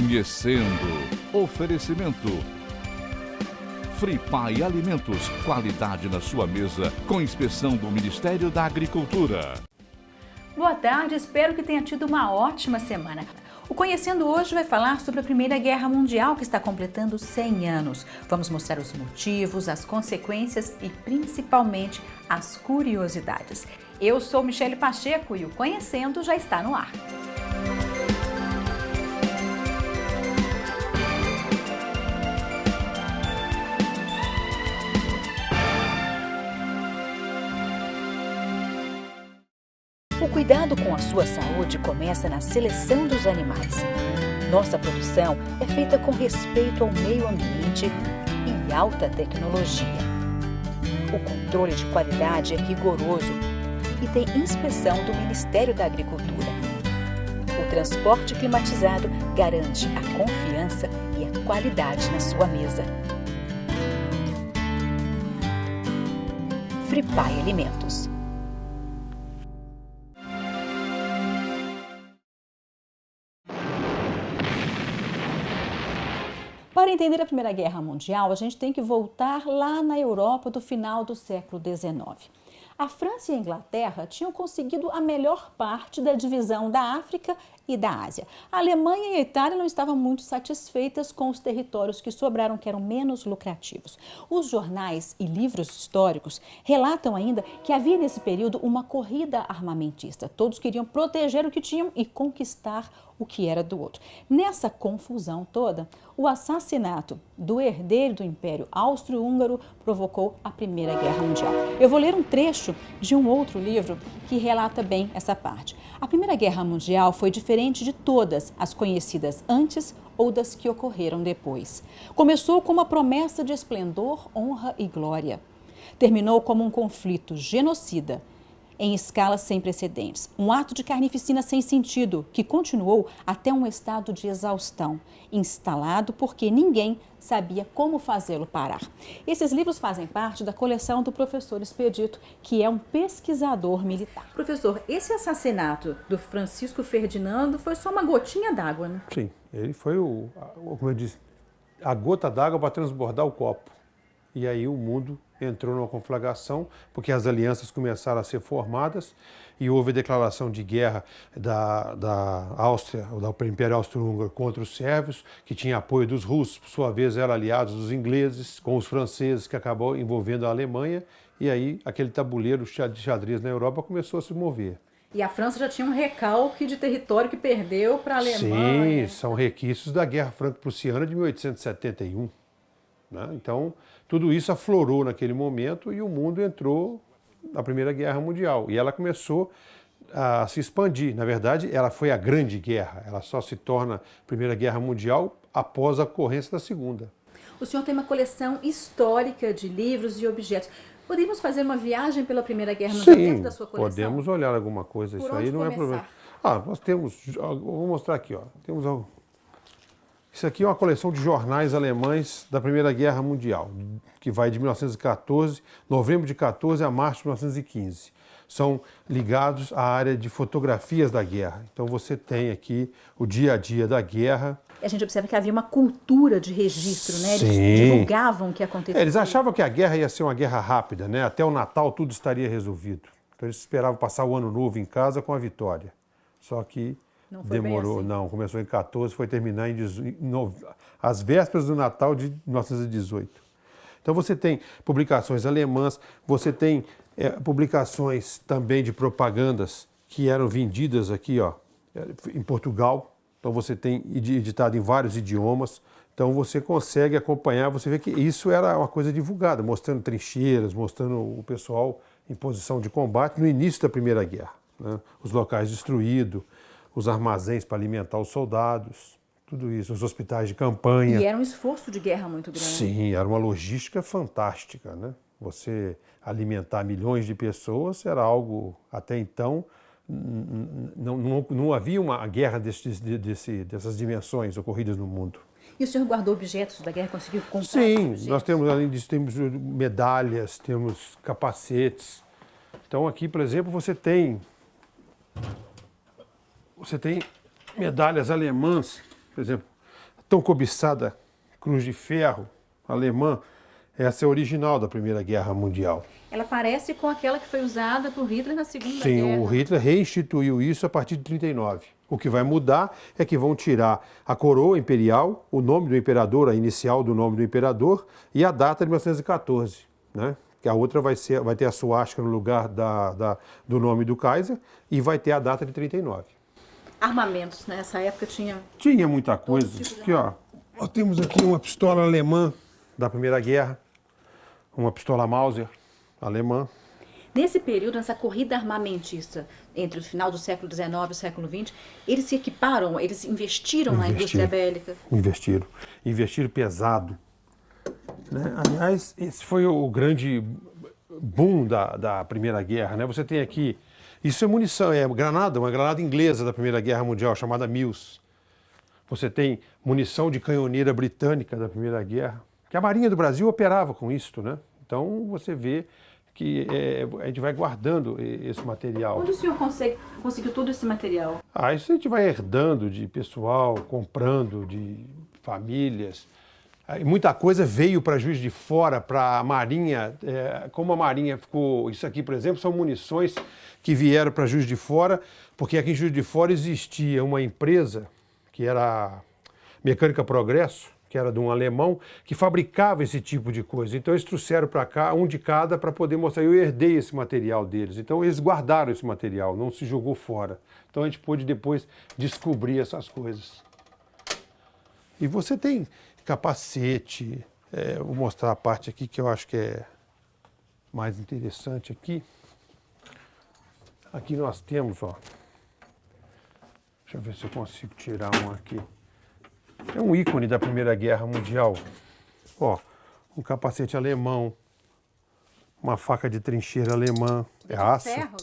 Conhecendo. Oferecimento. Fripai Alimentos. Qualidade na sua mesa. Com inspeção do Ministério da Agricultura. Boa tarde, espero que tenha tido uma ótima semana. O Conhecendo hoje vai falar sobre a Primeira Guerra Mundial, que está completando 100 anos. Vamos mostrar os motivos, as consequências e principalmente as curiosidades. Eu sou Michele Pacheco e o Conhecendo já está no ar. O cuidado com a sua saúde começa na seleção dos animais. Nossa produção é feita com respeito ao meio ambiente e alta tecnologia. O controle de qualidade é rigoroso e tem inspeção do Ministério da Agricultura. O transporte climatizado garante a confiança e a qualidade na sua mesa. Fripai Alimentos. Para entender a Primeira Guerra Mundial, a gente tem que voltar lá na Europa do final do século XIX. A França e a Inglaterra tinham conseguido a melhor parte da divisão da África e da Ásia. A Alemanha e a Itália não estavam muito satisfeitas com os territórios que sobraram, que eram menos lucrativos. Os jornais e livros históricos relatam ainda que havia nesse período uma corrida armamentista. Todos queriam proteger o que tinham e conquistar o que era do outro. Nessa confusão toda, o assassinato do herdeiro do Império Austro-Húngaro provocou a Primeira Guerra Mundial. Eu vou ler um trecho de um outro livro que relata bem essa parte. A Primeira Guerra Mundial foi diferente de todas as conhecidas antes ou das que ocorreram depois. Começou com uma promessa de esplendor, honra e glória. Terminou como um conflito genocida, em escalas sem precedentes. Um ato de carnificina sem sentido, que continuou até um estado de exaustão, instalado porque ninguém sabia como fazê-lo parar. Esses livros fazem parte da coleção do professor Expedito, que é um pesquisador militar. Professor, esse assassinato do Francisco Ferdinando foi só uma gotinha d'água, né? Sim, ele foi como eu disse, a gota d'água para transbordar o copo. E aí o mundo entrou numa conflagração, porque as alianças começaram a ser formadas e houve a declaração de guerra da Áustria, do Império Austro-Húngaro contra os sérvios, que tinha apoio dos russos, por sua vez eram aliados dos ingleses, com os franceses, que acabou envolvendo a Alemanha, e aí aquele tabuleiro de xadrez na Europa começou a se mover. E a França já tinha um recalque de território que perdeu para a Alemanha. Sim, são requisitos da Guerra Franco-Prussiana de 1871. Né? Então, tudo isso aflorou naquele momento e o mundo entrou na Primeira Guerra Mundial. E ela começou a se expandir. Na verdade, ela foi a Grande Guerra. Ela só se torna Primeira Guerra Mundial após a ocorrência da Segunda. O senhor tem uma coleção histórica de livros e objetos. Podemos fazer uma viagem pela Primeira Guerra Mundial dentro da sua coleção? Podemos olhar alguma coisa. Isso aí não é problema. Nós temos, vou mostrar aqui, ó. Temos algo. Isso aqui é uma coleção de jornais alemães da Primeira Guerra Mundial, que vai de 1914, novembro de 14 a março de 1915. São ligados à área de fotografias da guerra. Então você tem aqui o dia a dia da guerra. E a gente observa que havia uma cultura de registro, né? Sim. Eles divulgavam o que acontecia. Eles achavam que a guerra ia ser uma guerra rápida, né? Até o Natal tudo estaria resolvido. Então eles esperavam passar o ano novo em casa com a vitória. Só que não foi demorou, bem assim. Não, começou em 14, foi terminar às vésperas do Natal de 1918. Então você tem publicações alemãs, você tem publicações também de propagandas que eram vendidas aqui, ó, em Portugal. Então você tem editado em vários idiomas. Então você consegue acompanhar, você vê que isso era uma coisa divulgada, mostrando trincheiras, mostrando o pessoal em posição de combate no início da Primeira Guerra, né? Os locais destruídos, os armazéns para alimentar os soldados, tudo isso, os hospitais de campanha. E era um esforço de guerra muito grande. Sim, era uma logística fantástica, né? Você alimentar milhões de pessoas era algo, até então, não havia uma guerra dessas dimensões ocorridas no mundo. E o senhor guardou objetos da guerra, conseguiu comprar? Sim, nós temos, além disso, temos medalhas, temos capacetes. Então aqui, por exemplo, você tem medalhas alemãs, por exemplo, tão cobiçada Cruz de Ferro alemã, essa é a original da Primeira Guerra Mundial. Ela parece com aquela que foi usada por Hitler na Segunda Sim, Guerra. o Hitler reinstituiu isso a partir de 1939. O que vai mudar é que vão tirar a coroa imperial, o nome do imperador, a inicial do nome do imperador e a data de 1914, né? Que a outra vai ter a suástica no lugar do nome do Kaiser e vai ter a data de 39. Armamentos, né? Nessa época tinha... Tinha muita coisa. Aqui, ó. Nós temos aqui uma pistola alemã da Primeira Guerra, uma pistola Mauser alemã. Nesse período, nessa corrida armamentista entre o final do século XIX e o século XX, eles se equiparam, eles investiram na indústria bélica? Investiram pesado. Né? Aliás, esse foi o grande boom da Primeira Guerra. Né? Você tem aqui, isso é munição, é granada, uma granada inglesa da Primeira Guerra Mundial, chamada Mills. Você tem munição de canhoneira britânica da Primeira Guerra, que a Marinha do Brasil operava com isso, né? Então você vê que a gente vai guardando esse material. Onde o senhor conseguiu todo esse material? Isso a gente vai herdando de pessoal, comprando de famílias. Muita coisa veio para Juiz de Fora, para a Marinha. Como a Marinha ficou... Isso aqui, por exemplo, são munições que vieram para Juiz de Fora, porque aqui em Juiz de Fora existia uma empresa, que era a Mecânica Progresso, que era de um alemão, que fabricava esse tipo de coisa. Então eles trouxeram para cá, um de cada, para poder mostrar. Eu herdei esse material deles. Então eles guardaram esse material, não se jogou fora. Então a gente pôde depois descobrir essas coisas. E você tem capacete, vou mostrar a parte aqui que eu acho que é mais interessante aqui. Aqui nós temos, ó. Deixa eu ver se eu consigo tirar um aqui. É um ícone da Primeira Guerra Mundial. Ó, um capacete alemão, uma faca de trincheira alemã. É aço. Ferro,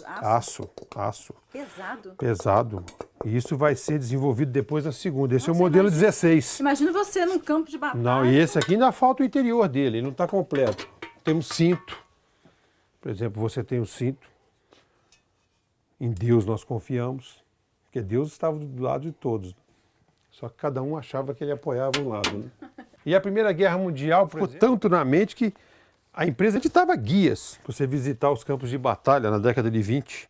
Aço. Pesado. Pesado. E isso vai ser desenvolvido depois na segunda. Esse é o modelo 16. Imagina você num campo de batalha. Não, e esse aqui ainda falta o interior dele, ele não está completo. Tem um cinto. Por exemplo, você tem um cinto. Em Deus nós confiamos, porque Deus estava do lado de todos. Só que cada um achava que ele apoiava um lado. Né? E a Primeira Guerra Mundial ficou tanto na mente que a empresa editava guias para você visitar os campos de batalha na década de 20.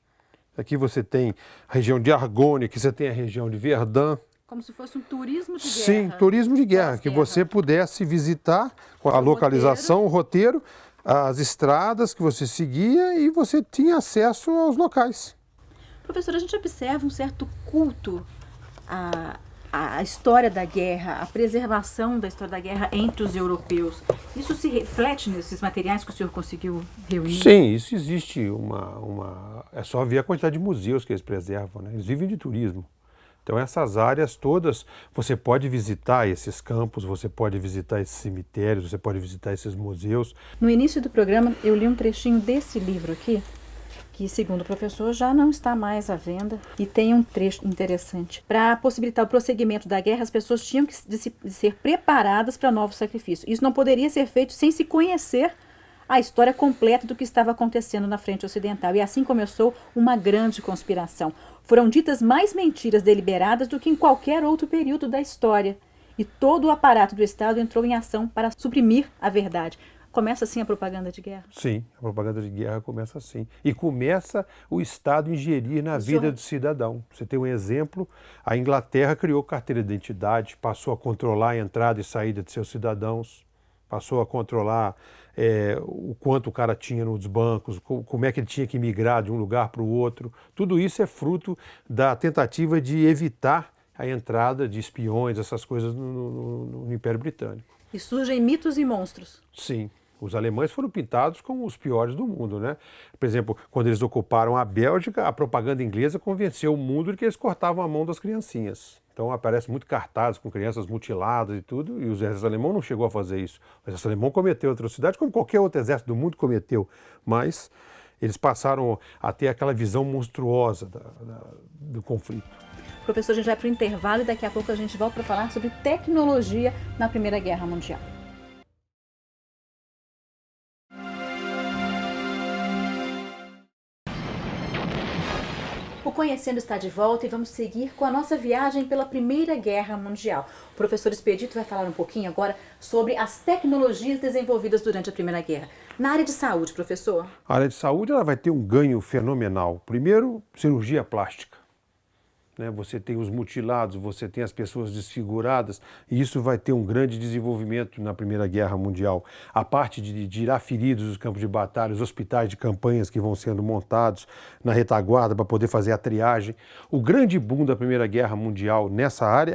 Aqui você tem a região de Argonne, aqui você tem a região de Verdun. Como se fosse um turismo de guerra. Sim, turismo de guerra, que você pudesse visitar com a localização, o roteiro, as estradas que você seguia e você tinha acesso aos locais. Professor, a gente observa um certo culto à história da guerra, à preservação da história da guerra entre os europeus. Isso se reflete nesses materiais que o senhor conseguiu reunir? Sim, isso existe É só ver a quantidade de museus que eles preservam, né? Eles vivem de turismo. Então essas áreas todas, você pode visitar esses campos, você pode visitar esses cemitérios, você pode visitar esses museus. No início do programa, eu li um trechinho desse livro aqui, que, segundo o professor, já não está mais à venda, e tem um trecho interessante. Para possibilitar o prosseguimento da guerra, as pessoas tinham que ser preparadas para novos sacrifícios. Isso não poderia ser feito sem se conhecer a história completa do que estava acontecendo na frente ocidental. E assim começou uma grande conspiração. Foram ditas mais mentiras deliberadas do que em qualquer outro período da história. E todo o aparato do Estado entrou em ação para suprimir a verdade. Começa assim a propaganda de guerra? Sim, a propaganda de guerra começa assim. E começa o Estado ingerir na vida do cidadão. Você tem um exemplo, a Inglaterra criou carteira de identidade, passou a controlar a entrada e saída de seus cidadãos, passou a controlar o quanto o cara tinha nos bancos, como é que ele tinha que migrar de um lugar para o outro. Tudo isso é fruto da tentativa de evitar a entrada de espiões, essas coisas no Império Britânico. E surgem mitos e monstros. Sim. Os alemães foram pintados como os piores do mundo, né? Por exemplo, quando eles ocuparam a Bélgica, a propaganda inglesa convenceu o mundo de que eles cortavam a mão das criancinhas. Então aparece muito cartazes com crianças mutiladas e tudo, e o exército alemão não chegou a fazer isso. O exército alemão cometeu atrocidade, como qualquer outro exército do mundo cometeu, mas eles passaram a ter aquela visão monstruosa do conflito. Professor, a gente vai para o intervalo e daqui a pouco a gente volta para falar sobre tecnologia na Primeira Guerra Mundial. O Conhecendo está de volta e vamos seguir com a nossa viagem pela Primeira Guerra Mundial. O professor Expedito vai falar um pouquinho agora sobre as tecnologias desenvolvidas durante a Primeira Guerra. Na área de saúde, professor? A área de saúde ela vai ter um ganho fenomenal. Primeiro, cirurgia plástica. Você tem os mutilados, você tem as pessoas desfiguradas, e isso vai ter um grande desenvolvimento na Primeira Guerra Mundial. A parte de tirar feridos dos campos de batalha, os hospitais de campanhas que vão sendo montados na retaguarda para poder fazer a triagem. O grande boom da Primeira Guerra Mundial nessa área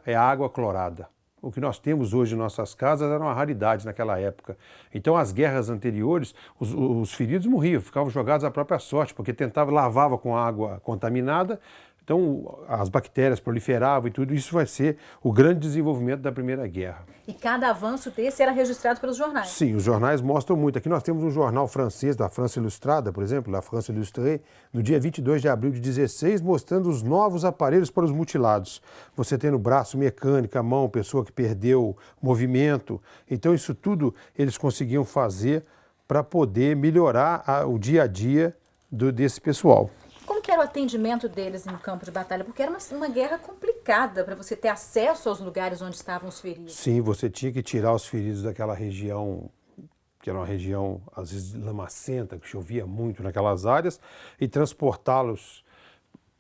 é a água clorada. O que nós temos hoje em nossas casas era uma raridade naquela época. Então, as guerras anteriores, os feridos morriam, ficavam jogados à própria sorte, porque lavava com água contaminada. Então, as bactérias proliferavam e tudo isso vai ser o grande desenvolvimento da Primeira Guerra. E cada avanço desse era registrado pelos jornais? Sim, os jornais mostram muito. Aqui nós temos um jornal francês, da França Ilustrada, por exemplo, La France Illustrée, no dia 22 de abril de 16, mostrando os novos aparelhos para os mutilados. Você tem no braço mecânica, a mão, pessoa que perdeu movimento. Então, isso tudo eles conseguiam fazer para poder melhorar o dia a dia desse pessoal. Como que era o atendimento deles no campo de batalha? Porque era uma guerra complicada para você ter acesso aos lugares onde estavam os feridos. Sim, você tinha que tirar os feridos daquela região, que era uma região, às vezes, lamacenta, que chovia muito naquelas áreas, e transportá-los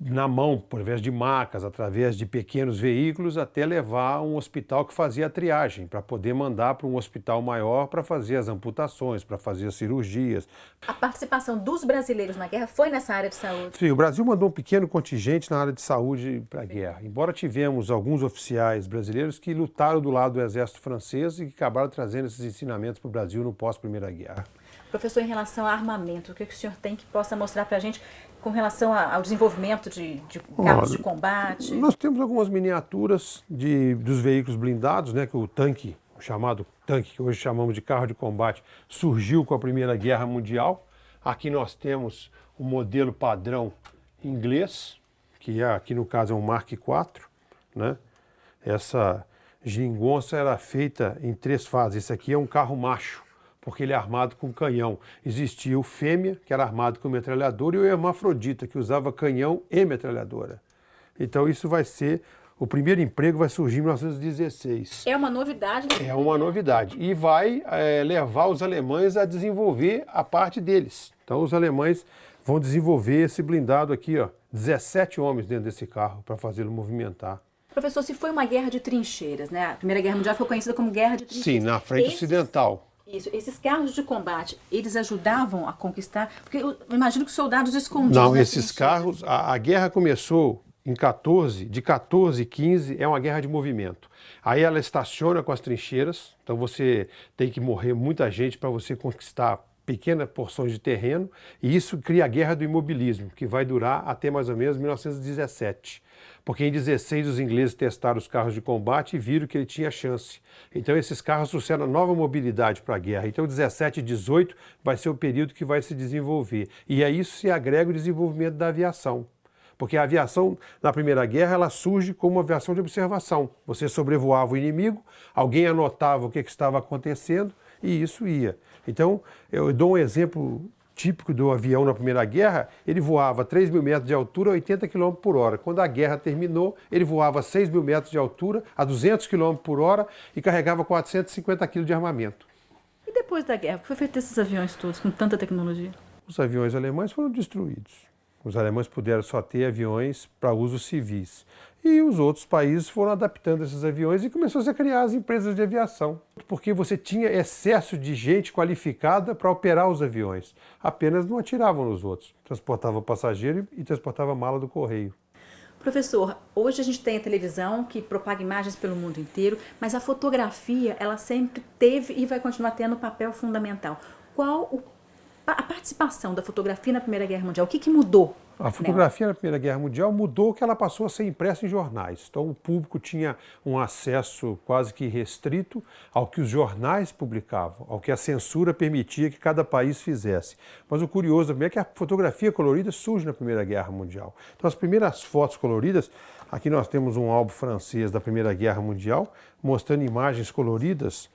na mão, por invés de macas, através de pequenos veículos, até levar a um hospital que fazia a triagem, para poder mandar para um hospital maior para fazer as amputações, para fazer as cirurgias. A participação dos brasileiros na guerra foi nessa área de saúde? Sim, o Brasil mandou um pequeno contingente na área de saúde para a guerra. Embora tivemos alguns oficiais brasileiros que lutaram do lado do exército francês e que acabaram trazendo esses ensinamentos para o Brasil no pós-Primeira Guerra. Professor, em relação a armamento, o que o senhor tem que possa mostrar para a gente com relação ao desenvolvimento de carros de combate? Nós temos algumas miniaturas dos veículos blindados, que o tanque, o chamado tanque, que hoje chamamos de carro de combate, surgiu com a Primeira Guerra Mundial. Aqui nós temos o modelo padrão inglês, que aqui no caso é um Mark IV. Essa geringonça era feita em 3 fases. Esse aqui é um carro macho, porque ele é armado com canhão. Existia o fêmea, que era armado com metralhadora, e o hermafrodita, que usava canhão e metralhadora. Então isso vai ser, o primeiro emprego vai surgir em 1916. É uma novidade. É uma novidade. E vai levar os alemães a desenvolver a parte deles. Então os alemães vão desenvolver esse blindado aqui, 17 homens dentro desse carro para fazê-lo movimentar. Professor, se foi uma guerra de trincheiras, A Primeira Guerra Mundial foi conhecida como guerra de trincheiras. Sim, na frente ocidental. Isso, esses carros de combate, eles ajudavam a conquistar, porque eu imagino que os soldados escondidos... Não, esses carros, a guerra começou de 14 e 15, é uma guerra de movimento. Aí ela estaciona com as trincheiras, então você tem que morrer muita gente para você conquistar pequenas porções de terreno, e isso cria a guerra do imobilismo, que vai durar até mais ou menos 1917. Porque em 16 os ingleses testaram os carros de combate e viram que ele tinha chance. Então esses carros trouxeram nova mobilidade para a guerra. Então 17 e 18 vai ser o período que vai se desenvolver. E a isso se agrega o desenvolvimento da aviação. Porque a aviação, na Primeira Guerra, ela surge como uma aviação de observação. Você sobrevoava o inimigo, alguém anotava o que estava acontecendo e isso ia. Então, eu dou um exemplo típico do avião na Primeira Guerra. Ele voava a 3.000 metros de altura a 80 km por hora. Quando a guerra terminou, ele voava a 6.000 metros de altura a 200 km por hora e carregava 450 kg de armamento. E depois da guerra, o que foi feito desses aviões todos, com tanta tecnologia? Os aviões alemães foram destruídos. Os alemães puderam só ter aviões para usos civis. E os outros países foram adaptando esses aviões e começou a criar as empresas de aviação. Porque você tinha excesso de gente qualificada para operar os aviões. Apenas não atiravam nos outros. Transportava passageiro e transportava mala do correio. Professor, hoje a gente tem a televisão que propaga imagens pelo mundo inteiro, mas a fotografia, ela sempre teve e vai continuar tendo um papel fundamental. Qual a participação da fotografia na Primeira Guerra Mundial? O que mudou? A fotografia na Primeira Guerra Mundial mudou que ela passou a ser impressa em jornais. Então o público tinha um acesso quase que restrito ao que os jornais publicavam, ao que a censura permitia que cada país fizesse. Mas o curioso também é que a fotografia colorida surge na Primeira Guerra Mundial. Então as primeiras fotos coloridas, aqui nós temos um álbum francês da Primeira Guerra Mundial, mostrando imagens coloridas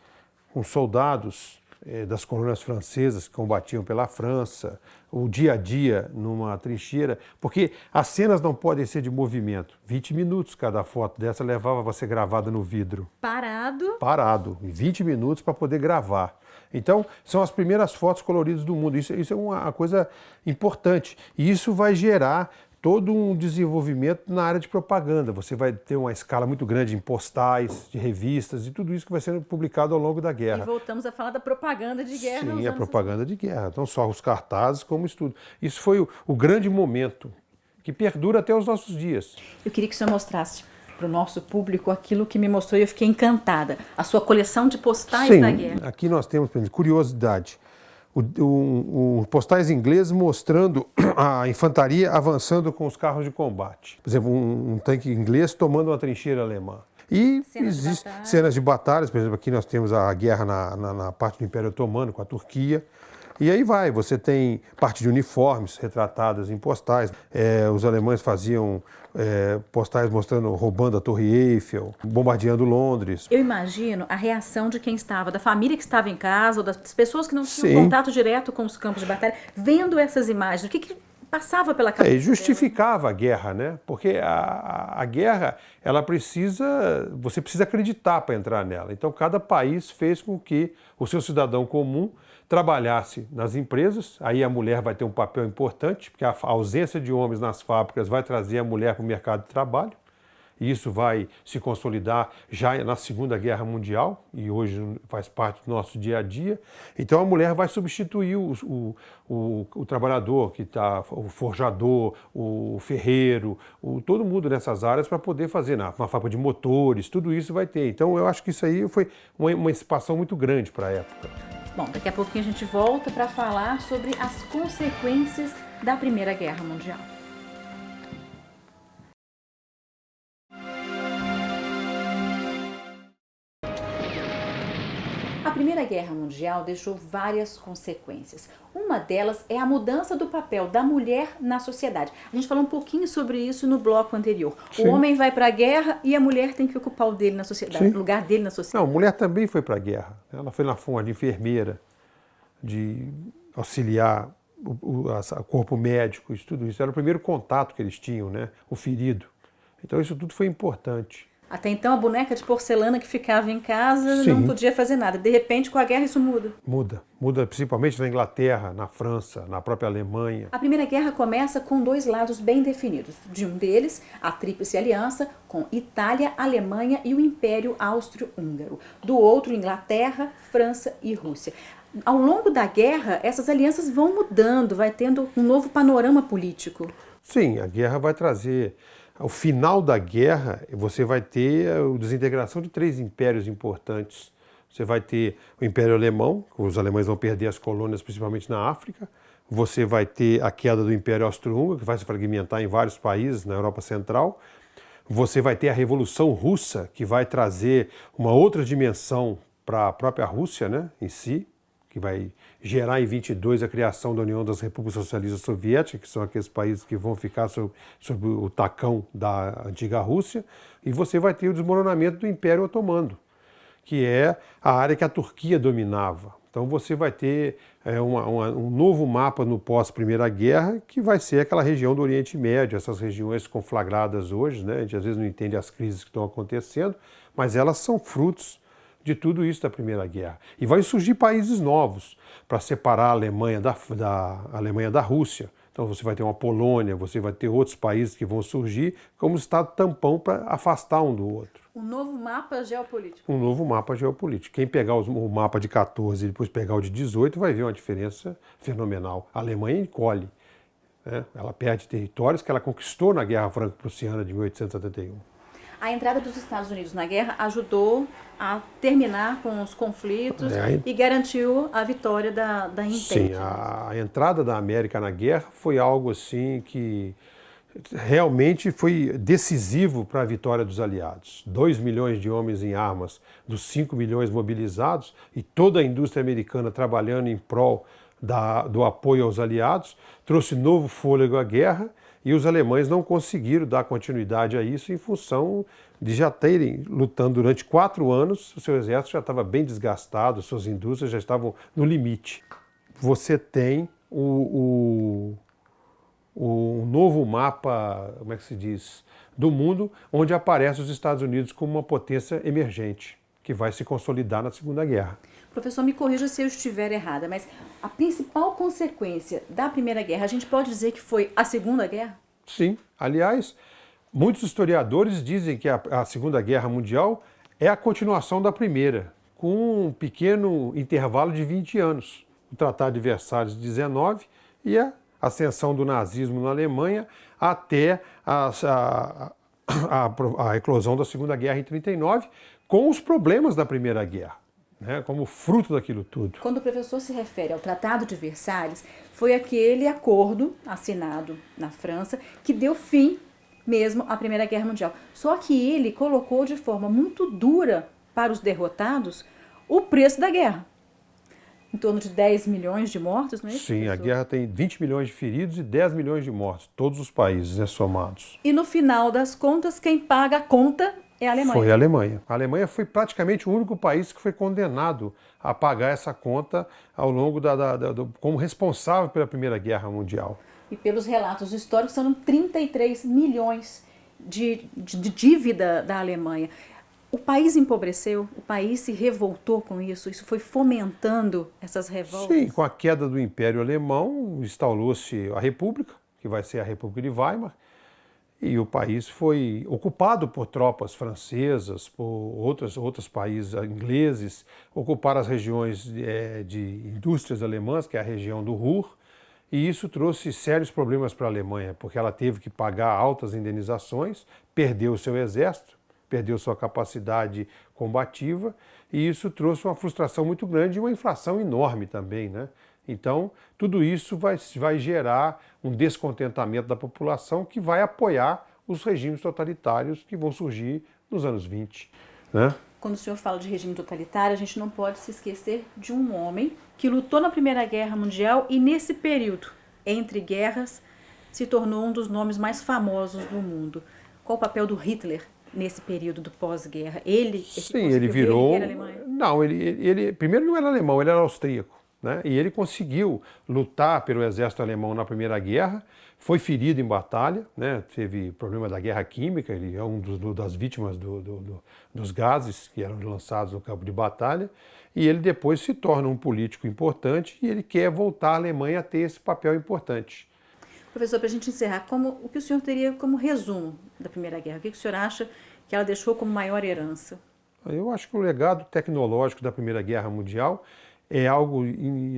com soldados das colônias francesas que combatiam pela França, o dia a dia numa trincheira, porque as cenas não podem ser de movimento. 20 minutos cada foto dessa levava a ser gravada no vidro. Parado? Parado, 20 minutos para poder gravar. Então, são as primeiras fotos coloridas do mundo. Isso é uma coisa importante. E isso vai gerar todo um desenvolvimento na área de propaganda. Você vai ter uma escala muito grande em postais, de revistas e tudo isso que vai sendo publicado ao longo da guerra. E voltamos a falar da propaganda de guerra. Sim, a propaganda de guerra. Não só os cartazes, como isso tudo. Isso foi o grande momento que perdura até os nossos dias. Eu queria que o senhor mostrasse para o nosso público aquilo que me mostrou e eu fiquei encantada. A sua coleção de postais da guerra. Aqui nós temos, por exemplo, curiosidade. Postais ingleses mostrando a infantaria avançando com os carros de combate. Por exemplo, um tanque inglês tomando uma trincheira alemã. E existem cenas de batalhas, por exemplo, aqui nós temos a guerra na parte do Império Otomano com a Turquia. E aí você tem parte de uniformes retratadas em postais. Os alemães faziam postais mostrando, roubando a Torre Eiffel, bombardeando Londres. Eu imagino a reação de quem estava, da família que estava em casa, ou das pessoas que não tinham contato direto com os campos de batalha, vendo essas imagens. O que passava pela cabeça? E justificava a guerra, né? Porque a guerra, você precisa acreditar para entrar nela. Então, cada país fez com que o seu cidadão comum trabalhasse nas empresas, aí a mulher vai ter um papel importante, porque a ausência de homens nas fábricas vai trazer a mulher para o mercado de trabalho, e isso vai se consolidar já na Segunda Guerra Mundial, e hoje faz parte do nosso dia a dia. Então a mulher vai substituir o trabalhador, o forjador, o ferreiro, todo mundo nessas áreas para poder fazer uma fábrica de motores, tudo isso vai ter. Então eu acho que isso aí foi uma emancipação muito grande para a época. Bom, daqui a pouquinho a gente volta para falar sobre as consequências da Primeira Guerra Mundial. A Primeira Guerra Mundial deixou várias consequências. Uma delas é a mudança do papel da mulher na sociedade. A gente falou um pouquinho sobre isso no bloco anterior. Sim. O homem vai para a guerra e a mulher tem que ocupar o dele na sociedade, o lugar dele na sociedade. Não, a mulher também foi para a guerra. Ela foi na forma de enfermeira, de auxiliar o corpo médico, tudo isso. Era o primeiro contato que eles tinham, né? O ferido. Então isso tudo foi importante. Até então a boneca de porcelana que ficava em casa não podia fazer nada. De repente, com a guerra, isso muda. Muda principalmente na Inglaterra, na França, na própria Alemanha. A Primeira Guerra começa com dois lados bem definidos. De um deles, a Tríplice Aliança, com Itália, Alemanha e o Império Áustrio-Húngaro. Do outro, Inglaterra, França e Rússia. Ao longo da guerra, essas alianças vão mudando, vai tendo um novo panorama político. Sim, a guerra vai trazer... Ao final da guerra, você vai ter a desintegração de três impérios importantes. Você vai ter o Império Alemão, os alemães vão perder as colônias, principalmente na África. Você vai ter a queda do Império Austro-Húngaro, que vai se fragmentar em vários países na Europa Central. Você vai ter a Revolução Russa, que vai trazer uma outra dimensão para a própria Rússia, né, em si, que vai gerar em 22 a criação da União das Repúblicas Socialistas Soviéticas, que são aqueles países que vão ficar sob o tacão da antiga Rússia, e você vai ter o desmoronamento do Império Otomano, que é a área que a Turquia dominava. Então você vai ter um novo mapa no pós-Primeira Guerra, que vai ser aquela região do Oriente Médio, essas regiões conflagradas hoje, né? A gente às vezes não entende as crises que estão acontecendo, mas elas são frutos de tudo isso da Primeira Guerra. E vai surgir países novos para separar a Alemanha da Rússia. Então você vai ter uma Polônia, você vai ter outros países que vão surgir como estado tampão para afastar um do outro. Um novo mapa geopolítico. Um novo mapa geopolítico. Quem pegar o mapa de 14 e depois pegar o de 18 vai ver uma diferença fenomenal. A Alemanha encolhe, né? Ela perde territórios que ela conquistou na Guerra Franco-Prussiana de 1871. A entrada dos Estados Unidos na guerra ajudou a terminar com os conflitos e garantiu a vitória da Entente. Sim, a entrada da América na guerra foi algo assim que realmente foi decisivo para a vitória dos aliados. 2 milhões de homens em armas, dos 5 milhões mobilizados e toda a indústria americana trabalhando em prol do apoio aos aliados, trouxe novo fôlego à guerra E os alemães não conseguiram dar continuidade a isso em função de já terem lutando durante 4 anos, o seu exército já estava bem desgastado, suas indústrias já estavam no limite. Você tem o novo mapa, como é que se diz, do mundo, onde aparece os Estados Unidos como uma potência emergente, que vai se consolidar na Segunda Guerra. Professor, me corrija se eu estiver errada, mas a principal consequência da Primeira Guerra, a gente pode dizer que foi a Segunda Guerra? Sim. Aliás, muitos historiadores dizem que a Segunda Guerra Mundial é a continuação da Primeira, com um pequeno intervalo de 20 anos. O Tratado de Versalhes de 19 e a ascensão do nazismo na Alemanha até a eclosão da Segunda Guerra em 39, com os problemas da Primeira Guerra, né, como fruto daquilo tudo. Quando o professor se refere ao Tratado de Versalhes, foi aquele acordo assinado na França que deu fim mesmo à Primeira Guerra Mundial. Só que ele colocou de forma muito dura para os derrotados o preço da guerra. Em torno de 10 milhões de mortos, não é isso? Sim, professor? a guerra tem 20 milhões de feridos e 10 milhões de mortos, todos os países, né, somados. E no final das contas, quem paga a conta é a Alemanha. Foi a Alemanha. A Alemanha foi praticamente o único país que foi condenado a pagar essa conta ao longo como responsável pela Primeira Guerra Mundial. E pelos relatos históricos, são 33 milhões de dívida da Alemanha. O país empobreceu, o país se revoltou com isso foi fomentando essas revoltas? Sim, com a queda do Império Alemão, instaurou-se a República, que vai ser a República de Weimar, e o país foi ocupado por tropas francesas, por outros países ingleses, ocuparam as regiões de indústrias alemãs, que é a região do Ruhr, e isso trouxe sérios problemas para a Alemanha, porque ela teve que pagar altas indenizações, perdeu o seu exército, perdeu sua capacidade combativa, e isso trouxe uma frustração muito grande e uma inflação enorme também, né? Então, tudo isso vai gerar um descontentamento da população que vai apoiar os regimes totalitários que vão surgir nos anos 20, né? Quando o senhor fala de regime totalitário, a gente não pode se esquecer de um homem que lutou na Primeira Guerra Mundial e nesse período, entre guerras, se tornou um dos nomes mais famosos do mundo. Qual o papel do Hitler nesse período do pós-guerra? Sim, ele virou... a Alemanha? Não, ele primeiro não era alemão, ele era austríaco, né? E ele conseguiu lutar pelo exército alemão na Primeira Guerra, foi ferido em batalha, né? Teve problema da guerra química, ele é das vítimas dos gases que eram lançados no campo de batalha, e ele depois se torna um político importante e ele quer voltar à Alemanha a ter esse papel importante. Professor, para a gente encerrar, o que o senhor teria como resumo da Primeira Guerra? O que o senhor acha que ela deixou como maior herança? Eu acho que o legado tecnológico da Primeira Guerra Mundial é algo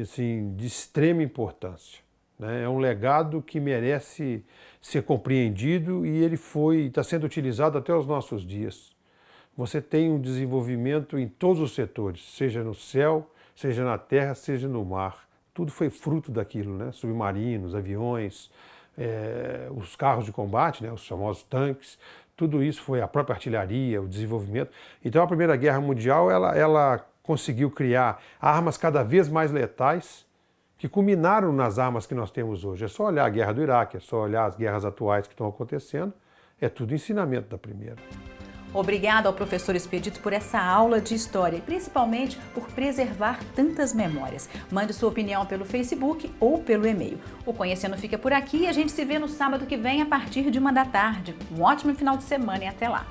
assim, de extrema importância, né? É um legado que merece ser compreendido e ele está sendo utilizado até os nossos dias. Você tem um desenvolvimento em todos os setores, seja no céu, seja na terra, seja no mar. Tudo foi fruto daquilo, né? Submarinos, aviões, os carros de combate, né? Os famosos tanques, tudo isso foi a própria artilharia, o desenvolvimento. Então a Primeira Guerra Mundial ela conseguiu criar armas cada vez mais letais que culminaram nas armas que nós temos hoje. É só olhar a guerra do Iraque, é só olhar as guerras atuais que estão acontecendo, é tudo ensinamento da Primeira. Obrigada ao professor Expedito por essa aula de história e principalmente por preservar tantas memórias. Mande sua opinião pelo Facebook ou pelo e-mail. O Conhecendo fica por aqui e a gente se vê no sábado que vem a partir de 1 da tarde. Um ótimo final de semana e até lá!